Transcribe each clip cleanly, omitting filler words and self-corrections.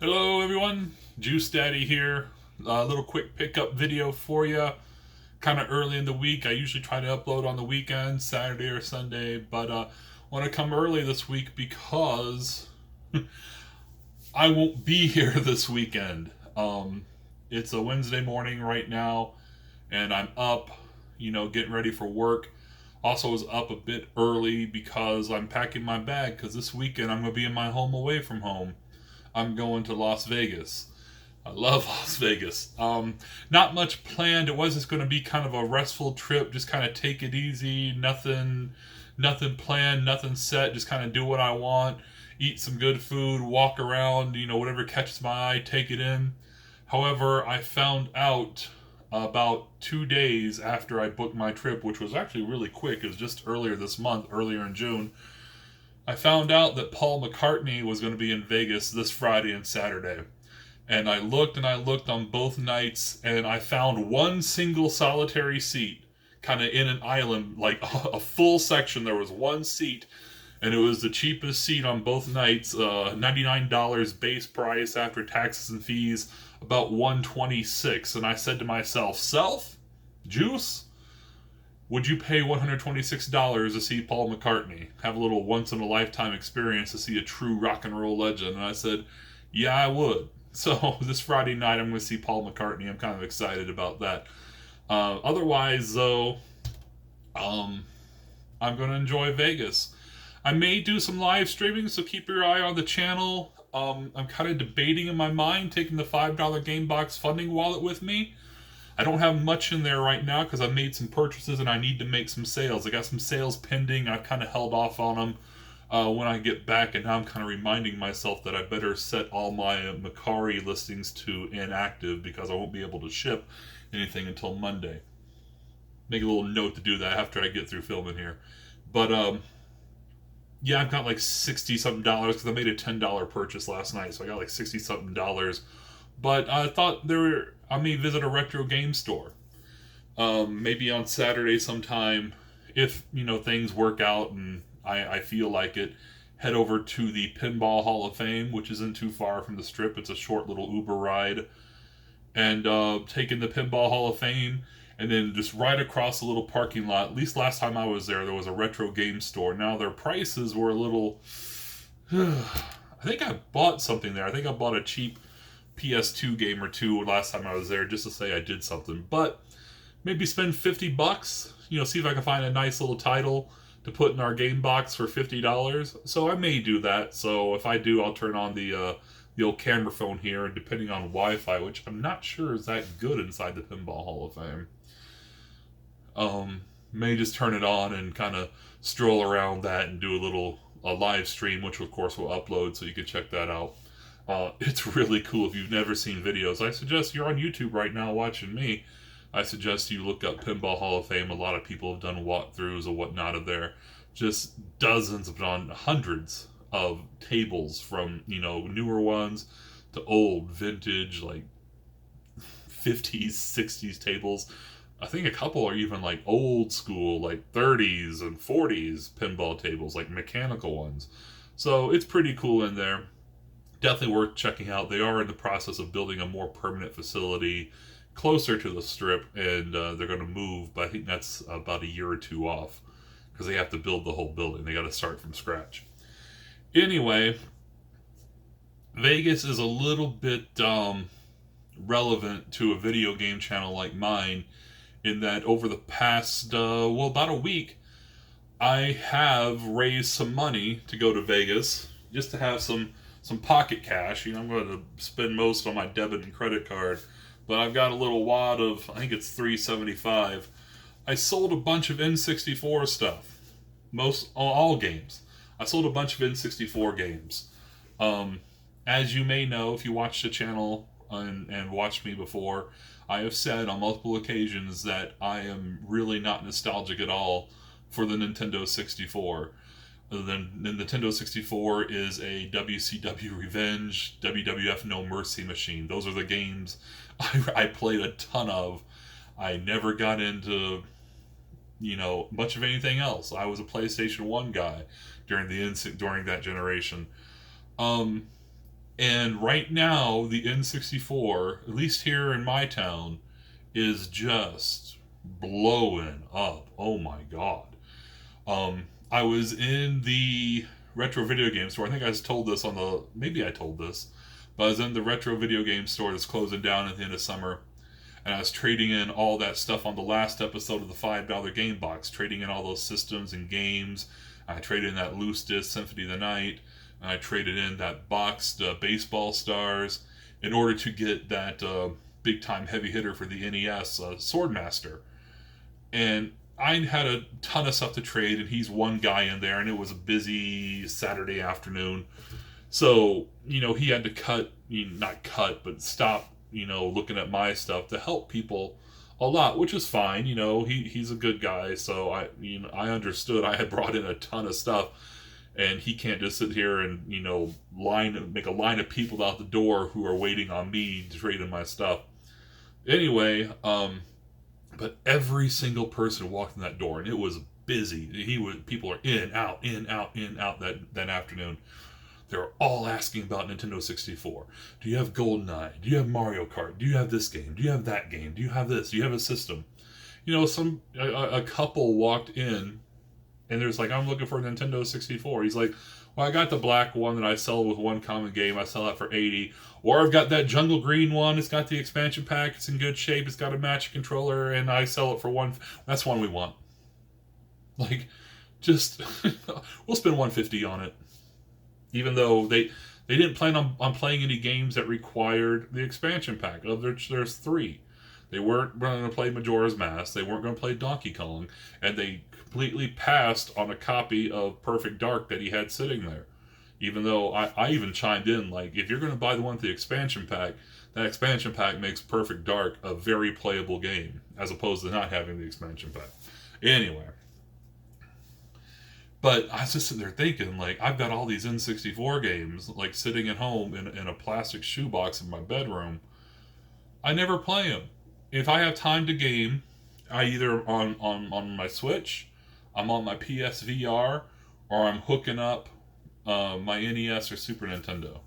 Hello everyone, Juice Daddy here. A little quick pickup video for you. Kind of early in the week. I usually try to upload on the weekend, Saturday or Sunday, but want to come early this week because I won't be here this weekend. It's a Wednesday morning right now, and I'm up, getting ready for work. Also was up a bit early because I'm packing my bag because this weekend I'm going to be in my home away from home. I'm going to Las Vegas. I love Las Vegas. Not much planned. It was just going to be kind of a restful trip. Just kind of take it easy. Nothing planned. Nothing set. Just kind of do what I want. Eat some good food. Walk around. Whatever catches my eye, take it in. However, I found out about 2 days after I booked my trip, which was actually really quick. It was just earlier this month, earlier in June. I found out that Paul McCartney was going to be in Vegas this Friday and Saturday. And I looked on both nights, and I found one single solitary seat, kind of in an island, like a full section. There was one seat, and it was the cheapest seat on both nights. $99 base price after taxes and fees, about $126. And I said to myself, Juice, would you pay $126 to see Paul McCartney? Have a little once in a lifetime experience to see a true rock and roll legend? And I said, yeah, I would. So this Friday night, I'm going to see Paul McCartney. I'm kind of excited about that. Otherwise, though, I'm going to enjoy Vegas. I may do some live streaming, so keep your eye on the channel. I'm kind of debating in my mind taking the $5 Gamebox funding wallet with me. I don't have much in there right now because I've made some purchases and I need to make some sales. I got some sales pending. I've kind of held off on them when I get back, and now I'm kind of reminding myself that I better set all my Macari listings to inactive because I won't be able to ship anything until Monday. Make a little note to do that after I get through filming here. But yeah, I've got like 60 something dollars because I made a $10 purchase last night, so I got like 60 something dollars. But I thought I may visit a retro game store. Maybe on Saturday sometime, if things work out and I feel like it. Head over to the Pinball Hall of Fame, which isn't too far from the Strip. It's a short little Uber ride, and take in the Pinball Hall of Fame, and then just right across the little parking lot. At least last time I was there was a retro game store. Now their prices were a little. I think I bought something there. I think I bought a cheap PS2 game or two last time I was there just to say I did something. But maybe spend $50, see if I can find a nice little title to put in our game box for $50. So I may do that. So if I do, I'll turn on the old camera phone here, and depending on Wi-Fi, which I'm not sure is that good inside the Pinball Hall of Fame, may just turn it on and kind of stroll around that and do a live stream, which of course will upload, so you can check that out. It's really cool. If you've never seen videos, I suggest you're on YouTube right now watching me. I suggest you look up Pinball Hall of Fame. A lot of people have done walkthroughs or whatnot of there. Just dozens, if not hundreds, of tables from newer ones to old vintage like 50s, 60s tables. I think a couple are even like old school, like 30s and 40s pinball tables, like mechanical ones. So it's pretty cool in there. Definitely worth checking out. They are in the process of building a more permanent facility closer to the Strip, and they're going to move, but I think that's about a year or two off because they have to build the whole building. They got to start from scratch. Anyway, Vegas is a little bit relevant to a video game channel like mine in that over the past, about a week, I have raised some money to go to Vegas just to have some pocket cash. I'm going to spend most on my debit and credit card, but I've got a little wad of, I think it's $375. I sold a bunch of N64 stuff. All games. I sold a bunch of N64 games. As you may know, if you watched the channel and watched me before, I have said on multiple occasions that I am really not nostalgic at all for the Nintendo 64. The Nintendo 64 is a WCW Revenge, WWF No Mercy machine. Those are the games I played a ton of. I never got into, much of anything else. I was a PlayStation 1 guy during that generation. And right now, the N64, at least here in my town, is just blowing up. Oh my god. I was in the retro video game store. I think I just told this on the. Maybe I told this. But I was in the retro video game store that's closing down at the end of summer. And I was trading in all that stuff on the last episode of the $5 game box, trading in all those systems and games. I traded in that loose disc Symphony of the Night. And I traded in that boxed baseball stars in order to get that big time heavy hitter for the NES, Swordmaster. And I had a ton of stuff to trade, and he's one guy in there, and it was a busy Saturday afternoon. So, he had to not cut, but stop, looking at my stuff to help people a lot, which is fine. He's a good guy, so I understood I had brought in a ton of stuff, and he can't just sit here and, make a line of people out the door who are waiting on me to trade in my stuff. Anyway, but every single person walked in that door, and it was busy. People are in, out, in, out, in, out that afternoon. They were all asking about Nintendo 64. Do you have GoldenEye? Do you have Mario Kart? Do you have this game? Do you have that game? Do you have this? Do you have a system? A couple walked in, and there's like, I'm looking for a Nintendo 64. He's like, well, I got the black one that I sell with one common game. I sell that for $80. Or I've got that jungle green one. It's got the expansion pack. It's in good shape. It's got a match controller, and I sell it for $1. That's one we want. Like, just we'll spend $150 on it. Even though they didn't plan on playing any games that required the expansion pack. Of which there's 3. They weren't going to play Majora's Mask. They weren't going to play Donkey Kong, and they completely passed on a copy of Perfect Dark that he had sitting there. Even though I even chimed in, like, if you're going to buy the one with the expansion pack, that expansion pack makes Perfect Dark a very playable game, as opposed to not having the expansion pack. Anyway. But I was just sitting there thinking, like, I've got all these N64 games, like, sitting at home in a plastic shoebox in my bedroom. I never play them. If I have time to game, I either on my Switch, I'm on my PSVR, or I'm hooking up my NES or Super Nintendo.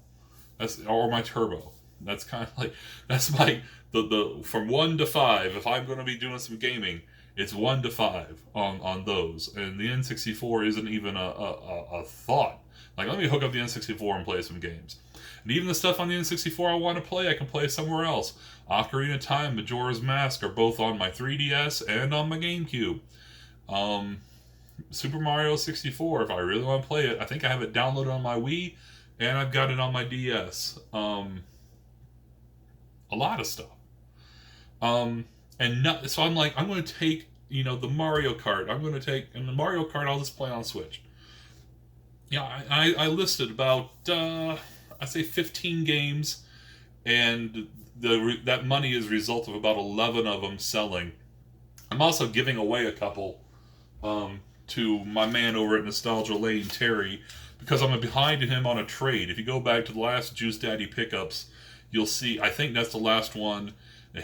Or my Turbo. That's kind of like, that's my the from 1 to 5. If I'm going to be doing some gaming, it's 1 to 5 on those, and the N64 isn't even a thought. Like, let me hook up the N64 and play some games. And even the stuff on the N64 I want to play, I can play somewhere else. Ocarina of Time, Majora's Mask are both on my 3DS and on my GameCube. Super Mario 64, if I really want to play it, I think I have it downloaded on my Wii, and I've got it on my DS. A lot of stuff. So I'm like, I'm going to take, the Mario Kart. And the Mario Kart I'll just play on Switch. I listed about, I say 15 games, and that money is a result of about 11 of them selling. I'm also giving away a couple to my man over at Nostalgia Lane, Terry, because I'm behind him on a trade. If you go back to the last Juice Daddy pickups, you'll see, I think that's the last one.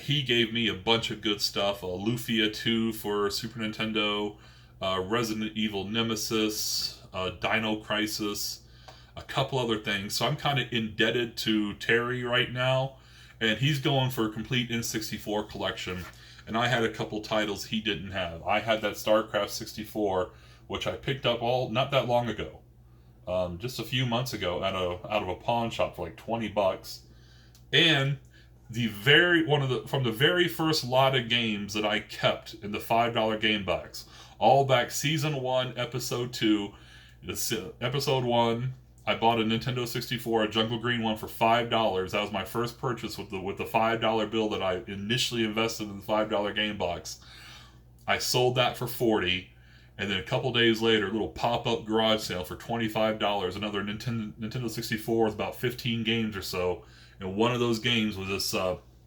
He gave me a bunch of good stuff. Lufia 2 for Super Nintendo, Resident Evil Nemesis, Dino Crisis, a couple other things. So I'm kind of indebted to Terry right now, and he's going for a complete N64 collection. And I had a couple titles he didn't have. I had that StarCraft 64, which I picked up not that long ago, just a few months ago out of a pawn shop for like $20, and from the very first lot of games that I kept in the $5 game box, all back season 1, episode 2. Episode 1, I bought a Nintendo 64, a Jungle Green one for $5. That was my first purchase with the $5 bill that I initially invested in the $5 game box. I sold that for $40, and then a couple days later, a little pop-up garage sale for $25. Another Nintendo 64 with about 15 games or so. And one of those games was this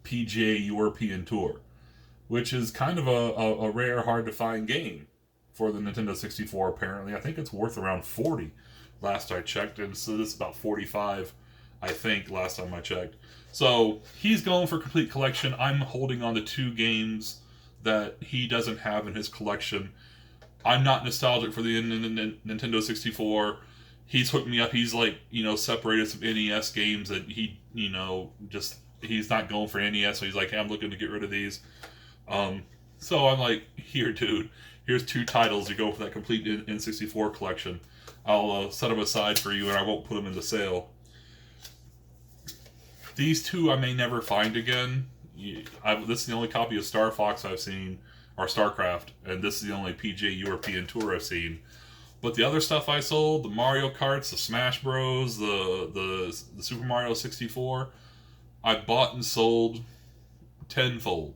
PGA European Tour, which is kind of a rare, hard-to-find game for the Nintendo 64, apparently. I think it's worth around $40 last I checked, and so this is about $45, I think, last time I checked. So he's going for complete collection. I'm holding on to 2 games that he doesn't have in his collection. I'm not nostalgic for the Nintendo 64. he's hooked me up. He's like, separated some NES games that he, he's not going for NES. So he's like, hey, I'm looking to get rid of these. So I'm like, here, dude, here's 2 titles to go for that complete N64 collection. I'll set them aside for you, and I won't put them in the sale. These 2 I may never find again. This is the only copy of Star Fox I've seen, or StarCraft, and this is the only PGA European Tour I've seen. But the other stuff I sold, the Mario Karts, the Smash Bros, the Super Mario 64, I bought and sold tenfold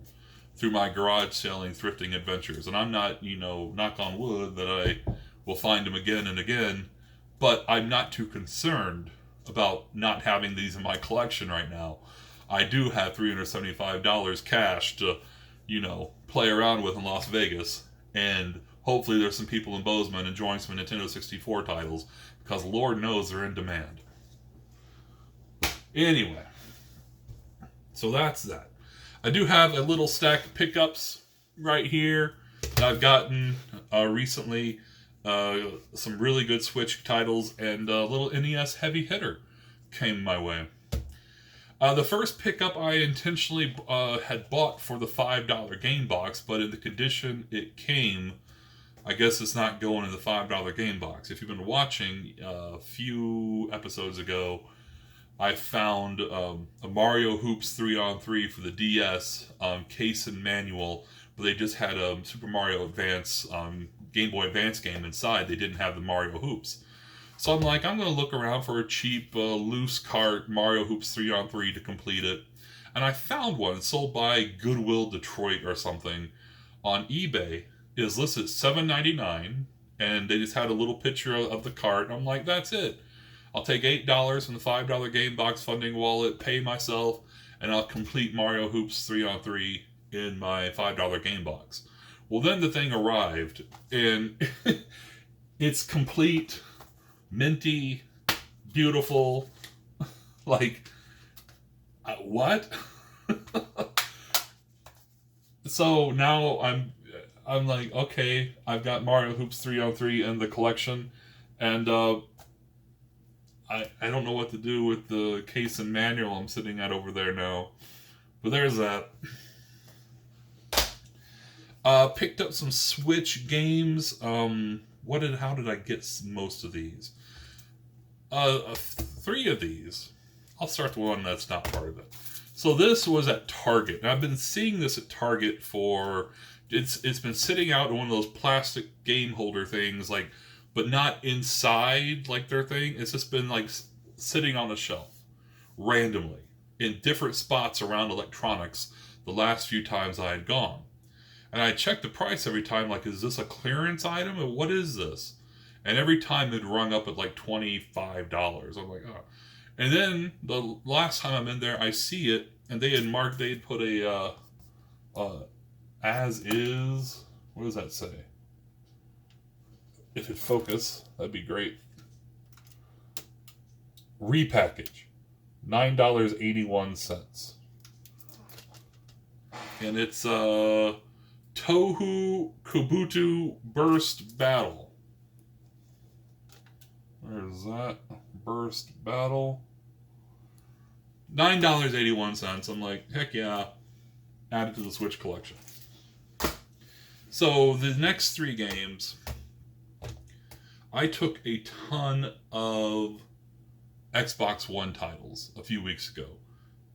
through my garage selling thrifting adventures. And I'm not, knock on wood, that I will find them again and again, but I'm not too concerned about not having these in my collection right now. I do have $375 cash to, play around with in Las Vegas, and hopefully there's some people in Bozeman enjoying some Nintendo 64 titles, because Lord knows they're in demand. Anyway, so that's that. I do have a little stack of pickups right here that I've gotten recently. Some really good Switch titles, and a little NES heavy hitter came my way. The first pickup I intentionally had bought for the $5 game box, but in the condition it came, I guess it's not going in the $5 game box. If you've been watching a few episodes ago, I found a Mario Hoops 3-on-3 for the DS case and manual, but they just had a Super Mario Advance Game Boy Advance game inside. They didn't have the Mario Hoops. So I'm like, I'm going to look around for a cheap, loose cart Mario Hoops 3-on-3 to complete it. And I found one sold by Goodwill Detroit or something on eBay. It is listed at $7.99, and they just had a little picture of the cart. And I'm like, that's it. I'll take $8 from the $5 game box funding wallet, pay myself, and I'll complete Mario Hoops 3-on-3 in my $5 game box. Well, then the thing arrived, and it's complete, minty, beautiful. Like, what? So now I'm like, okay, I've got Mario Hoops 3-on-3 in the collection, and I don't know what to do with the case and manual I'm sitting at over there now. But there's that. Picked up some Switch games. How did I get most of these? 3 of these. I'll start the one that's not part of it. So this was at Target. And I've been seeing this at Target for... It's been sitting out in one of those plastic game holder things, like, but not inside like their thing. It's just been like sitting on a shelf randomly in different spots around electronics the last few times I had gone. And I checked the price every time, like, is this a clearance item or what is this? And every time it rung up at like $25. I'm like, oh. And then the last time I'm in there, I see it, and they had put a as is. What does that say? If it focus, that'd be great. Repackage, $9.81, and it's Tohu Kabuto Burst Battle. Where's that? Burst Battle. $9.81. I'm like, heck yeah, add it to the Switch collection. So the next 3 games, I took a ton of Xbox One titles a few weeks ago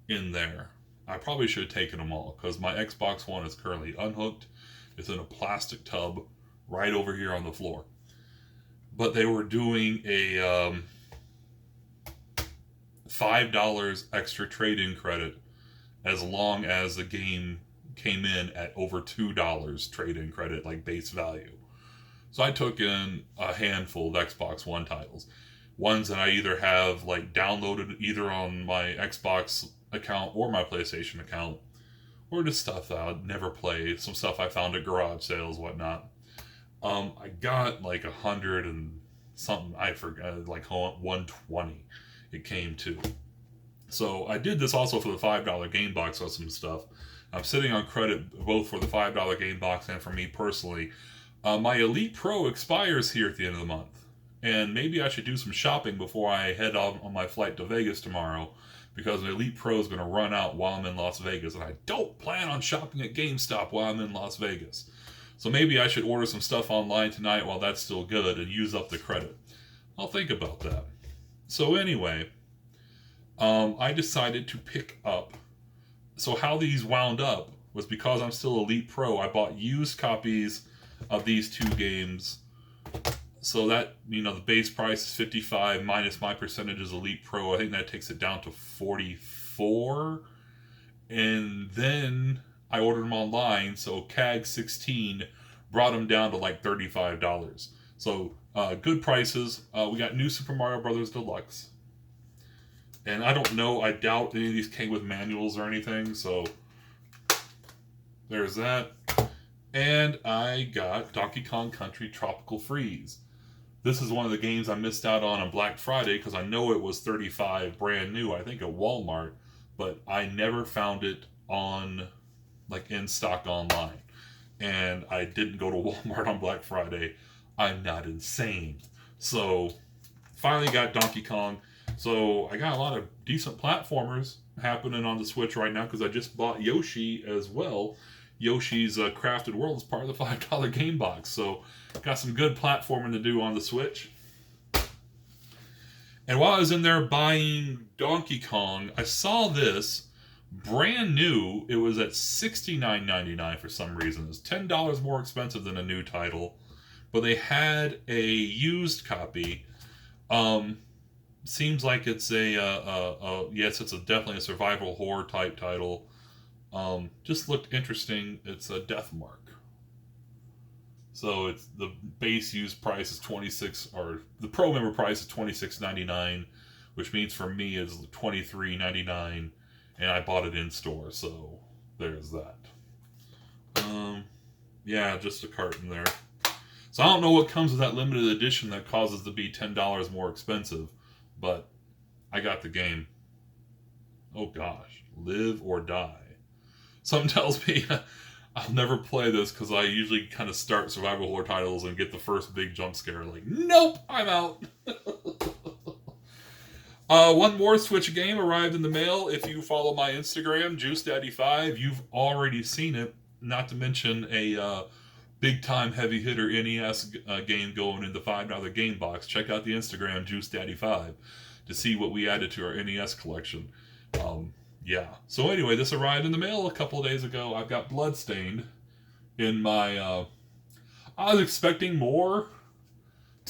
in there. I probably should have taken them all, because my Xbox One is currently unhooked. It's in a plastic tub right over here on the floor. But they were doing a $5 extra trade-in credit as long as the game came in at over $2 trade-in credit, like base value. So I took in a handful of Xbox One titles. Ones that I either have like downloaded either on my Xbox account or my PlayStation account, or just stuff that I'd never play. Some stuff I found at garage sales, whatnot. I got like 100 and something, I forgot, like 120 it came to. So I did this also for the $5 game box with some stuff. I'm sitting on credit both for the $5 game box and for me personally. My Elite Pro expires here at the end of the month. and maybe I should do some shopping before I head on my flight to Vegas tomorrow, because the Elite Pro is going to run out while I'm in Las Vegas, and I don't plan on shopping at GameStop while I'm in Las Vegas. So maybe I should order some stuff online tonight while that's still good and use up the credit. I'll think about that. So anyway, I decided to pick up. So how these wound up was because I'm still Elite Pro. I bought used copies of these two games. So that, the base price is $55 minus my percentage is Elite Pro. I think that takes it down to $44. And then I ordered them online. So CAG 16 brought them down to like $35. So good prices. We got new Super Mario Brothers Deluxe. And I don't know, I doubt any of these came with manuals or anything, so there's that. And I got Donkey Kong Country Tropical Freeze. This is one of the games I missed out on Black Friday because I know it was $35 brand new, I think at Walmart, but I never found it in stock online. And I didn't go to Walmart on Black Friday. I'm not insane. So, finally got Donkey Kong. So I got a lot of decent platformers happening on the Switch right now because I just bought Yoshi as well. Yoshi's Crafted World is part of the $5 game box. So got some good platforming to do on the Switch. And while I was in there buying Donkey Kong, I saw this brand new. It was at $69.99 for some reason. It was $10 more expensive than a new title. But they had a used copy. Seems like it's yes, it's definitely a survival horror type title. Just looked interesting. It's a Death Mark. So it's the base used price is $26, or the pro member price is $26.99, which means for me is $23.99, and I bought it in store. So there's that. Yeah, just a carton there. So I don't know what comes with that limited edition that causes it to be $10 more expensive. But I got the game. Oh gosh. Live or die. Something tells me I'll never play this because I usually kind of start survival horror titles and get the first big jump scare. Like, nope, I'm out. One more Switch game arrived in the mail. If you follow my Instagram, JuceDaddy5, you've already seen it. Not to mention a big-time heavy hitter NES game going in the $5 game box. Check out the Instagram, JuceDaddy5, to see what we added to our NES collection. Yeah. So anyway, this arrived in the mail a couple of days ago. I've got Bloodstained in my... I was expecting more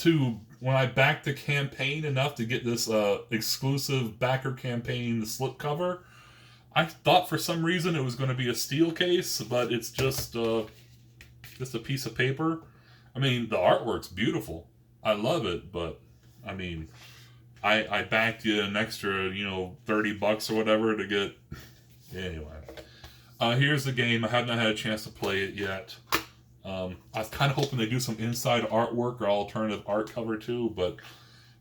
when I backed the campaign enough to get this exclusive backer campaign slipcover. I thought for some reason it was going to be a steel case, but it's just a piece of paper. I mean, the artwork's beautiful. I love it, but I mean, I backed you an extra, $30 or whatever to get. Anyway, here's the game. I have not had a chance to play it yet. I was kind of hoping they do some inside artwork or alternative art cover too, but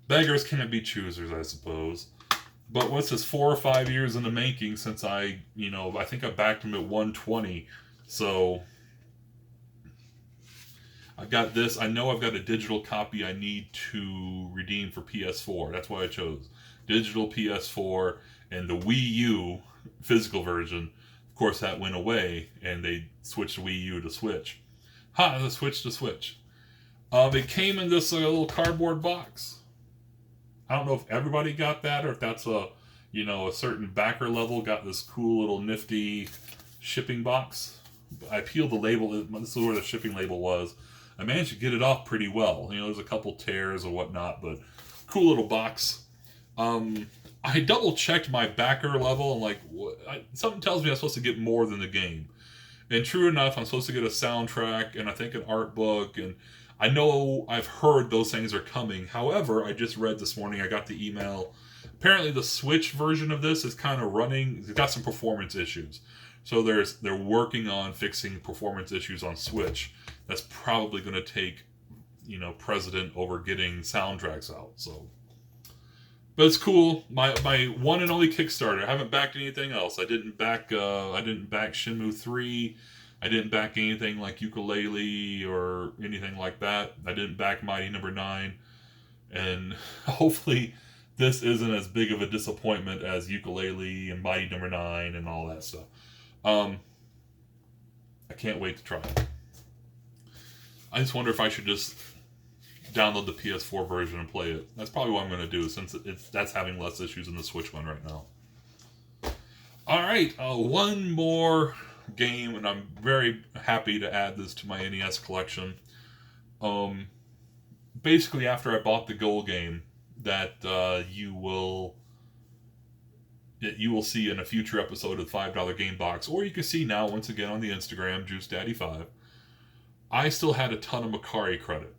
beggars can't be choosers, I suppose. But what's this, 4 or 5 years in the making since I think I backed him at 120. So I've got this. I know I've got a digital copy I need to redeem for PS4. That's why I chose digital PS4 and the Wii U physical version. Of course, that went away, and they switched Wii U to Switch. The Switch to Switch. It came in this little cardboard box. I don't know if everybody got that, or if that's a certain backer level got this cool little nifty shipping box. I peeled the label. This is where the shipping label was. I managed to get it off pretty well. There's a couple tears or whatnot, but cool little box. I double checked my backer level and something tells me I'm supposed to get more than the game. And true enough, I'm supposed to get a soundtrack and I think an art book, and I know I've heard those things are coming. However, I just read this morning, I got the email. Apparently the Switch version of this is kind of running, it's got some performance issues. So they're working on fixing performance issues on Switch. That's probably going to take, precedent over getting soundtracks out. So, but it's cool. My one and only Kickstarter. I haven't backed anything else. I didn't back Shenmue 3. I didn't back anything like Ukulele or anything like that. I didn't back Mighty Number 9. And hopefully this isn't as big of a disappointment as Ukulele and Mighty Number 9 and all that stuff. I can't wait to try it. I just wonder if I should just download the PS4 version and play it. That's probably what I'm going to do, since that's having less issues than the Switch one right now. Alright, one more game, and I'm very happy to add this to my NES collection. Basically, after I bought the Gold game, that you will see in a future episode of the $5 Game Box, or you can see now once again on the Instagram, JuceDaddy5. I still had a ton of Macari credit.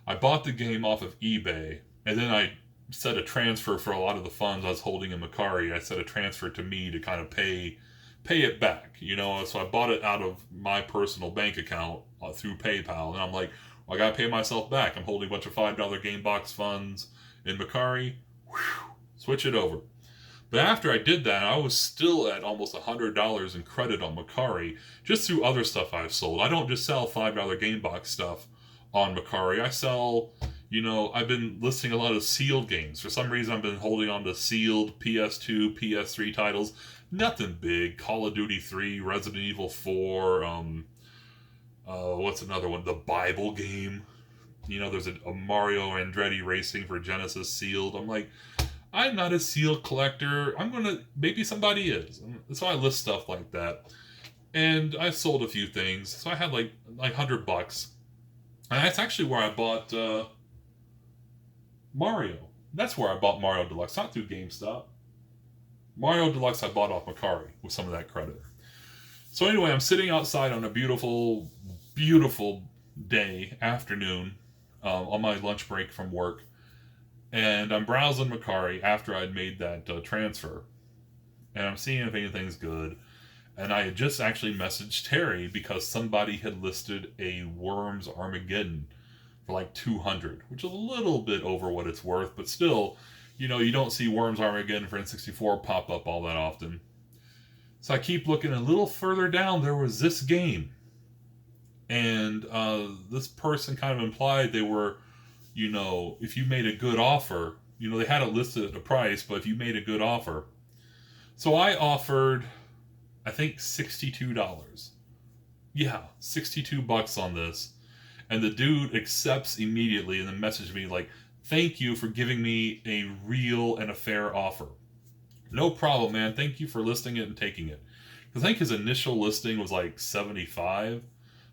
I bought the game off of eBay, and then I set a transfer for a lot of the funds I was holding in Macari. I set a transfer to me to kind of pay it back, you know. So I bought it out of my personal bank account through PayPal, and I'm like, well, I gotta pay myself back. I'm holding a bunch of $5 Game Box funds in Macari. Switch it over. But after I did that, I was still at almost $100 in credit on Macari, just through other stuff I've sold. I don't just sell $5 Game Box stuff on Macari. I sell, you know, I've been listing a lot of sealed games. For some reason, I've been holding on to sealed PS2, PS3 titles. Nothing big. Call of Duty 3, Resident Evil 4, what's another one? The Bible game. You know, there's a Mario Andretti Racing for Genesis sealed. I'm like, I'm not a sealed collector. Maybe somebody is. So I list stuff like that. And I sold a few things. So I had like $100. And that's actually where I bought Mario. That's where I bought Mario Deluxe, not through GameStop. Mario Deluxe I bought off Macari with some of that credit. So anyway, I'm sitting outside on a beautiful, beautiful day, afternoon, on my lunch break from work. And I'm browsing Macari after I'd made that transfer. And I'm seeing if anything's good. And I had just actually messaged Terry because somebody had listed a Worms Armageddon for like $200, which is a little bit over what it's worth, but still, you know, you don't see Worms Armageddon for N64 pop up all that often. So I keep looking a little further down. There was this game, and this person kind of implied they were, you know, if you made a good offer, you know, they had it listed at a price, but if you made a good offer. So I offered, I think, $62. Yeah, $62 on this. And the dude accepts immediately and then messaged me like, thank you for giving me a real and a fair offer. No problem, man. Thank you for listing it and taking it. I think his initial listing was like 75.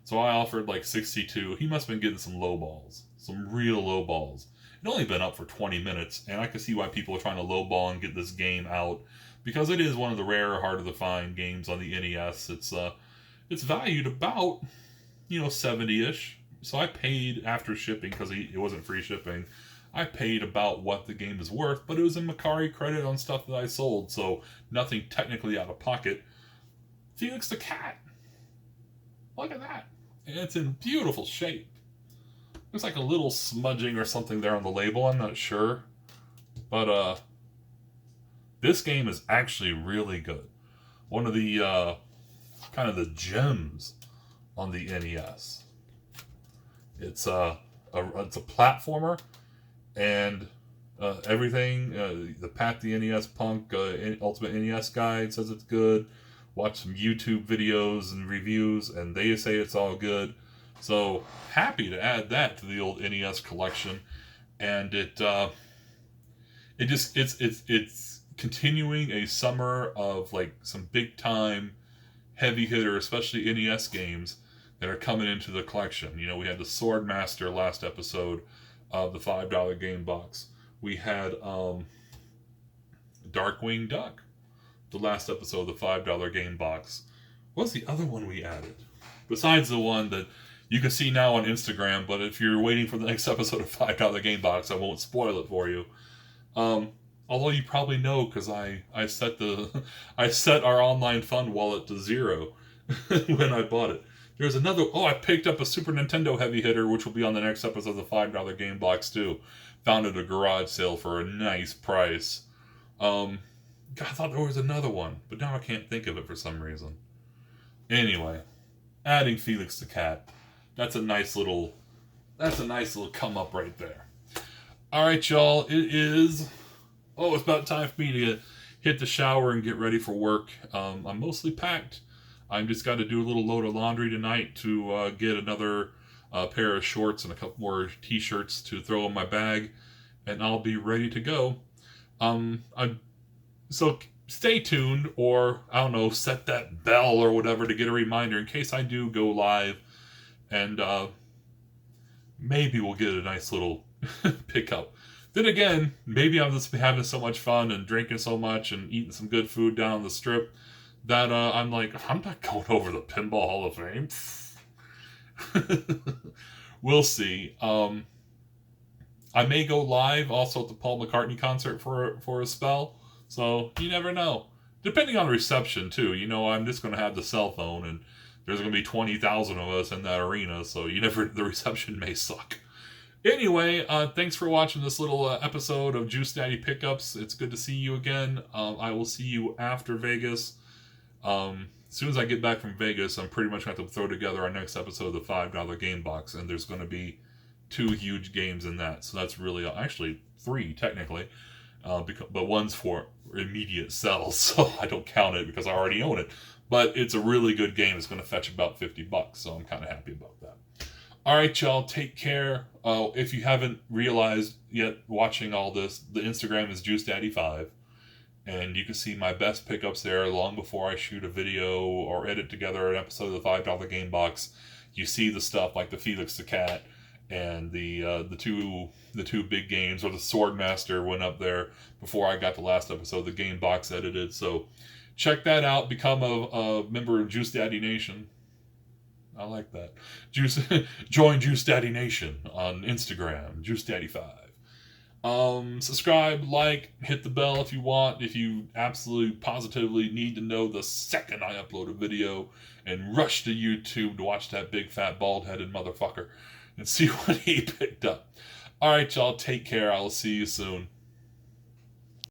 So I offered like 62. He must have been getting some low balls. Some real low balls. It only been up for 20 minutes, and I can see why people are trying to lowball and get this game out, because it is one of the rare, harder to find games on the NES. It's valued about, you know, 70-ish. So I paid after shipping, because it wasn't free shipping. I paid about what the game is worth, but it was in Macari credit on stuff that I sold, so nothing technically out of pocket. Felix the Cat. Look at that. And it's in beautiful shape. Looks like a little smudging or something there on the label, I'm not sure. But this game is actually really good. One of the kind of the gems on the NES. It's a platformer, and everything. The Pat the NES Punk Ultimate NES Guide says it's good. Watch some YouTube videos and reviews, and they say it's all good. So happy to add that to the old NES collection, and it's continuing a summer of like some big time heavy hitter, especially NES games that are coming into the collection. You know, we had the Swordmaster last episode of the $5 Game Box. We had Darkwing Duck, the last episode of the $5 Game Box. What's the other one we added? Besides the one that you can see now on Instagram, but if you're waiting for the next episode of $5 Game Box, I won't spoil it for you. Although you probably know, because I set our online fund wallet to 0 when I bought it. There's another. Oh, I picked up a Super Nintendo heavy hitter, which will be on the next episode of the $5 Game Box too. Found it at a garage sale for a nice price. God, I thought there was another one, but now I can't think of it for some reason. Anyway, adding Felix the Cat. That's a nice little come up right there. All right, y'all. It is. Oh, it's about time for me to hit the shower and get ready for work. I'm mostly packed. I'm just got to do a little load of laundry tonight to get another pair of shorts and a couple more t-shirts to throw in my bag, and I'll be ready to go. So stay tuned, or I don't know, set that bell or whatever to get a reminder in case I do go live, and maybe we'll get a nice little pickup. Then again, maybe I'm just having so much fun and drinking so much and eating some good food down the strip that I'm like, I'm not going over the Pinball Hall of Fame. We'll see. I may go live also at the Paul McCartney concert for a spell, so you never know. Depending on the reception too. I'm just going to have the cell phone, and there's going to be 20,000 of us in that arena, so the reception may suck. Anyway, thanks for watching this little episode of Juice Daddy Pickups. It's good to see you again. I will see you after Vegas. As soon as I get back from Vegas, I'm pretty much going to have to throw together our next episode of the $5 game box, and there's going to be 2 huge games in that. So that's really, actually 3 technically, but one's for immediate sell, so I don't count it because I already own it. But it's a really good game. It's going to fetch about $50, so I'm kind of happy about that. All right, y'all, take care. If you haven't realized yet watching all this, the Instagram is JuiceDaddy5, and you can see my best pickups there long before I shoot a video or edit together an episode of the $5 game box. You see the stuff like the Felix the Cat and the two big games, or the Swordmaster went up there before I got the last episode of the game box edited. So check that out. Become a member of Juice Daddy Nation. I like that. Join Juice Daddy Nation on Instagram, JuiceDaddy5. Subscribe, like, hit the bell if you want. If you absolutely positively need to know the second I upload a video, and rush to YouTube to watch that big fat bald-headed motherfucker and see what he picked up. All right, y'all, take care. I will see you soon.